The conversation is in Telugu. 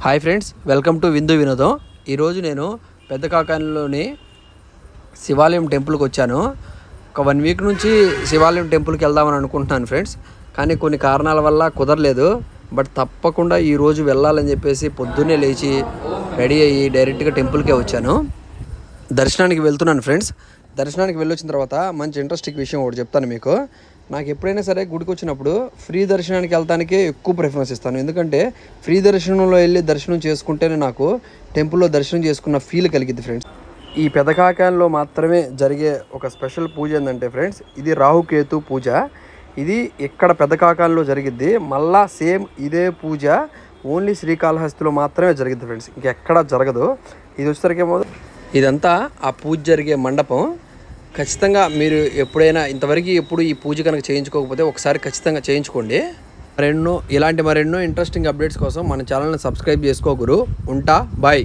హాయ్ ఫ్రెండ్స్, వెల్కమ్ టు విందు వినోదం. ఈరోజు నేను పెద్ద కాకానిలోని శివాలయం టెంపుల్కి వచ్చాను. ఒక 1 వీక్ నుంచి శివాలయం టెంపుల్కి వెళ్దామని అనుకుంటున్నాను ఫ్రెండ్స్, కానీ కొన్ని కారణాల వల్ల కుదరలేదు. బట్ తప్పకుండా ఈరోజు వెళ్ళాలని చెప్పేసి పొద్దున్నే లేచి రెడీ అయ్యి డైరెక్ట్గా టెంపుల్కే వచ్చాను. దర్శనానికి వెళ్తున్నాను ఫ్రెండ్స్. దర్శనానికి వెళ్ళొచ్చిన తర్వాత మంచి ఇంట్రెస్టింగ్ విషయం ఒకటి చెప్తాను మీకు. నాకు ఎప్పుడైనా సరే గుడికి వచ్చినప్పుడు ఫ్రీ దర్శనానికి వెళ్తానికే ఎక్కువ ప్రిఫరెన్స్ ఇస్తాను. ఎందుకంటే ఫ్రీ దర్శనంలో వెళ్ళి దర్శనం చేసుకుంటేనే నాకు టెంపుల్లో దర్శనం చేసుకున్న ఫీల్ కలిగిద్ది ఫ్రెండ్స్. ఈ పెదకాకాయంలో మాత్రమే జరిగే ఒక స్పెషల్ పూజ ఏంటంటే ఫ్రెండ్స్, ఇది రాహుకేతు పూజ. ఇది ఇక్కడ పెదకాకాయంలో జరిగిద్ది. మళ్ళా సేమ్ ఇదే పూజ ఓన్లీ శ్రీకాళహస్తిలో మాత్రమే జరిగిద్ది ఫ్రెండ్స్, ఇంకెక్కడ జరగదు. ఇది వచ్చేసరికేమో ఇదంతా ఆ పూజ జరిగే మండపం. ఖచ్చితంగా మీరు ఎప్పుడైనా ఇంతవరకు ఎప్పుడు ఈ పూజ కనుక చేయించుకోకపోతే ఒకసారి ఖచ్చితంగా చేయించుకోండి. మరెన్నో ఇంట్రెస్టింగ్ అప్డేట్స్ కోసం మన ఛానల్ని సబ్స్క్రైబ్ చేసుకోగురు. ఉంటా, బాయ్.